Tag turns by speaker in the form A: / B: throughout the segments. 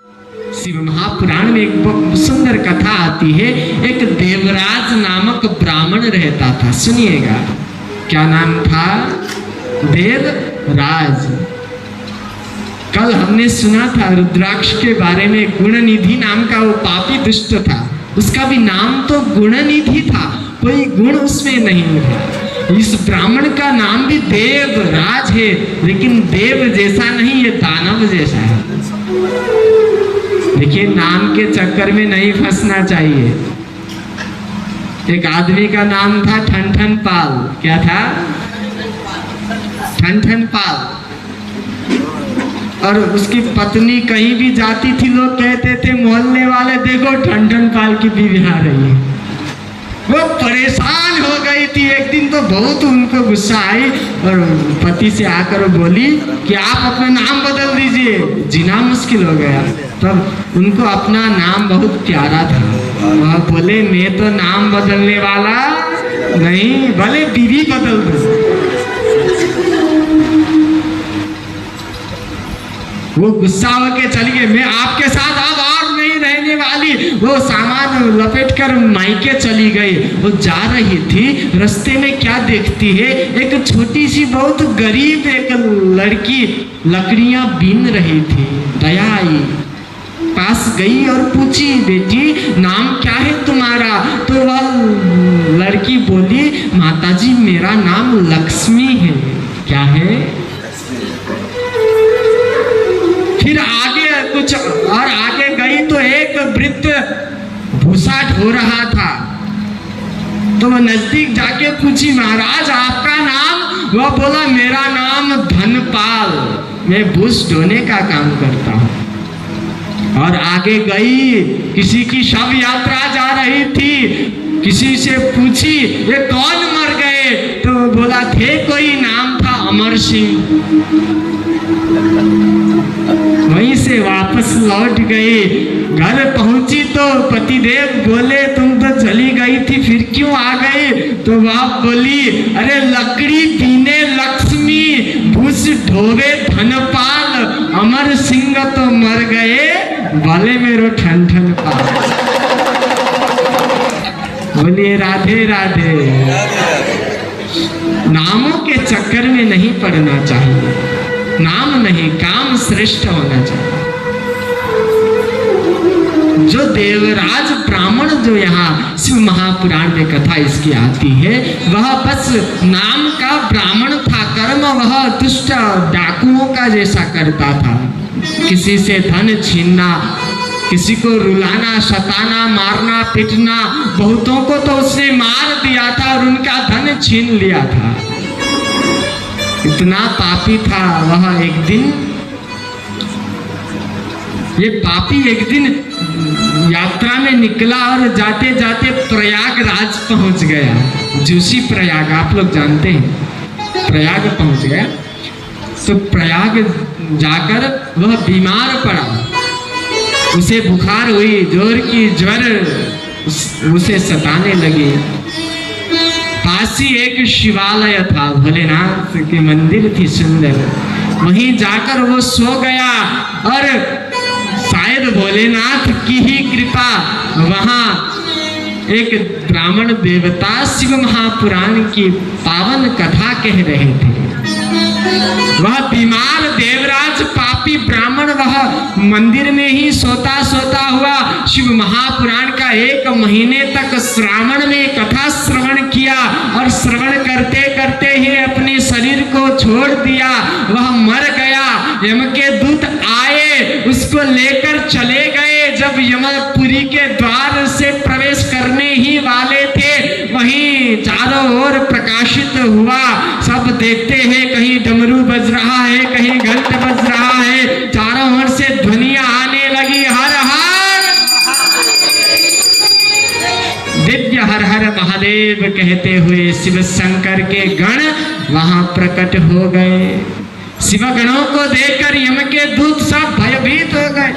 A: शिव महापुराण में एक बहुत सुंदर कथा आती है। एक देवराज नामक ब्राह्मण रहता था। सुनिएगा, क्या नाम था? देवराज। कल हमने सुना था रुद्राक्ष के बारे में, गुणनिधि नाम का वो पापी दुष्ट था, उसका भी नाम तो गुणनिधि था, कोई गुण उसमें नहीं था। इस ब्राह्मण का नाम भी देवराज है, लेकिन देव जैसा नहीं, ये दानव जैसा है। देखिए, नाम के चक्कर में नहीं फंसना चाहिए। एक आदमी का नाम था ठनठन पाल। क्या था? ठनठन पाल। और उसकी पत्नी कहीं भी जाती थी, लोग कहते थे मोहल्ले वाले, देखो ठनठन पाल की बीवी आ रही है। वो परेशान हो गई थी। एक दिन तो बहुत उनको गुस्सा आई और पति से आकर बोली कि आप अपना नाम बदल दीजिए, जीना मुश्किल हो गया। तब उनको अपना नाम बहुत प्यारा था। वह बोले, मैं तो नाम बदलने वाला नहीं, भले बीवी बदल दो। वो गुस्सा होके चली गई, मैं आपके साथ अब और नहीं रहने वाली। वो सामान लपेटकर मायके चली गई। वो जा रही थी, रास्ते में क्या देखती है, एक छोटी सी बहुत गरीब एक लड़की लकड़ियां बीन रही थी। दया आई, पास गई और पूछी, बेटी नाम क्या है तुम्हारा? तो वह लड़की बोली, माताजी मेरा नाम लक्ष्मी है। क्या है? फिर आगे कुछ और आगे गई तो एक वृद्ध भूसा ढो रहा था। तो वह नजदीक जाके पूछी, महाराज आपका नाम? वह बोला, मेरा नाम धनपाल, मैं भूस ढोने का काम करता हूँ। और आगे गई, किसी की शव यात्रा जा रही थी, किसी से पूछी, ये कौन मर गए? तो बोला, थे कोई नाम था अमर सिंह। वहीं से वापस लौट गई। घर पहुंची तो पतिदेव बोले, तुम तो चली गई थी, फिर क्यों आ गई? तो वह बोली, अरे लकड़ी बीने लक्ष्मी, भूस ढोवे धनपाल, अमर सिंह तो मर गए, भले मेरो ठनठन पाल। बोलिए राधे राधे। नामों के चक्कर में नहीं पड़ना चाहिए। नाम नहीं, काम श्रेष्ठ होना चाहिए। जो देवराज ब्राह्मण जो यहाँ शिव महापुराण में कथा इसकी आती है, वह बस नाम का ब्राह्मण था। कर्म वह दुष्ट डाकुओं का जैसा करता था। किसी से धन छीनना, किसी को रुलाना, सताना, मारना, पीटना। बहुतों को तो उसने मार दिया था और उनका धन छीन लिया था। इतना पापी था वह। एक दिन ये पापी एक दिन यात्रा में निकला और जाते जाते प्रयागराज पहुंच गया। जूसी प्रयाग आप लोग जानते हैं, प्रयाग पहुंच गया। तो प्रयाग जाकर वह बीमार पड़ा। उसे बुखार हुई, जोर की ज्वर उसे सताने लगी। पास ही एक शिवालय था, भोलेनाथ की मंदिर थी सुंदर। वहीं जाकर वो सो गया और शायद भोलेनाथ की ही कृपा, वहां एक ब्राह्मण देवता शिव महापुराण की पावन कथा कह रहे थे। वह बीमार देवराज पापी ब्राह्मण वह मंदिर में ही सोता सोता हुआ शिव महापुराण का 1 महीने तक श्रावण में कथा श्रवण किया और श्रवण करते करते ही अपने शरीर को छोड़ दिया। वह मर गया। यम के दूत आए, उसको लेकर चले गए। जब यमपुरी के द्वार से प्रवेश करने ही वाले थे, वहीं चारों ओर प्रकाशित हुआ। सब देखते हैं, कहीं डमरू बज रहा है, कहीं घंट बज रहा है। चारों ओर से ध्वनियां आने लगी, हर हर दिव्य हर हर महादेव कहते हुए शिव शंकर के गण वहां प्रकट हो गए। शिव गणों को देखकर यम के दूत सब भयभीत हो गए।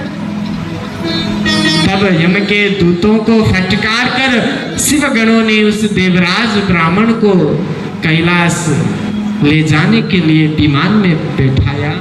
A: तब यम के दूतों को फटकार कर शिव गणों ने उस देवराज ब्राह्मण को कैलाश ले जाने के लिए विमान में बैठाया।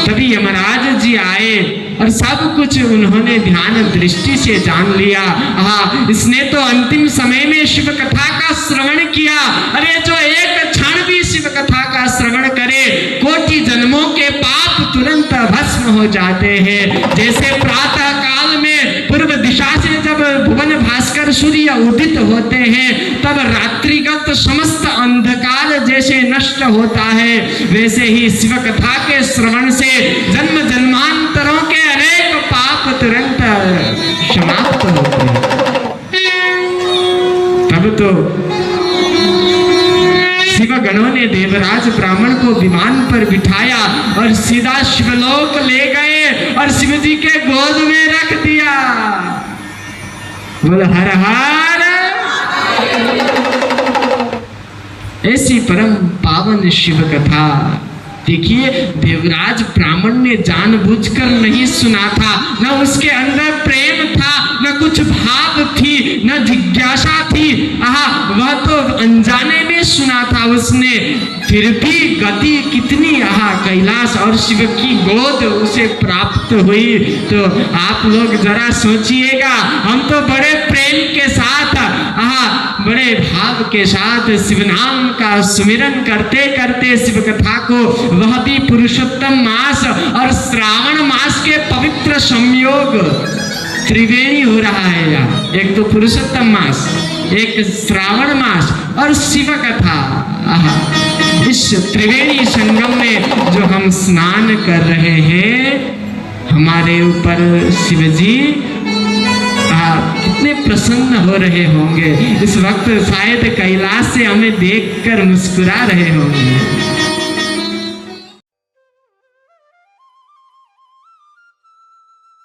A: तभी यमराज जी आए और सब कुछ उन्होंने ध्यान दृष्टि से जान लिया। हाँ, इसने तो अंतिम समय में शिव कथा का श्रवण किया। अरे जो एक क्षण भी शिव कथा का श्रवण करे, कोटि जन्मों के पाप तुरंत भस्म हो जाते हैं। जैसे प्रातः काल में पूर्व दिशा से जब भुवन भास्कर सूर्य उदित होते हैं, तब रात्रिगत समस्त अंधकार जैसे नष्ट होता है, वैसे ही शिव कथा के श्रवण से जन्म जन्मांतरों के अनेक पाप तुरंत समाप्त होते हैं। तब तो शिव गणों ने देवराज ब्राह्मण को विमान पर बिठाया और सीधा शिवलोक ले गए और शिव जी के गोद में रख दिया। बोल हर हर। ऐसी परम पावन शिव कथा। देखिए, देवराज ब्राह्मण ने जानबूझकर नहीं सुना था, न उसके अंदर प्रेम था, न कुछ भाव थी, न जिज्ञासा थी। वह तो अनजाने में सुना था उसने, फिर भी गति कितनी कैलाश और शिव की गोद उसे प्राप्त हुई। तो आप लोग जरा सोचिएगा, हम तो बड़े प्रेम के साथ बड़े भाव के साथ शिव नाम का सुमिरन करते करते शिव कथा को, वह भी पुरुषोत्तम मास और श्रावण मास के पवित्र संयोग त्रिवेणी हो रहा है यार। एक तो पुरुषोत्तम मास, एक श्रावण मास और शिव कथा। इस त्रिवेणी संगम में जो हम स्नान कर रहे हैं, हमारे ऊपर शिव जी कितने प्रसन्न हो रहे होंगे। इस वक्त शायद कैलाश से हमें देखकर मुस्कुरा रहे होंगे।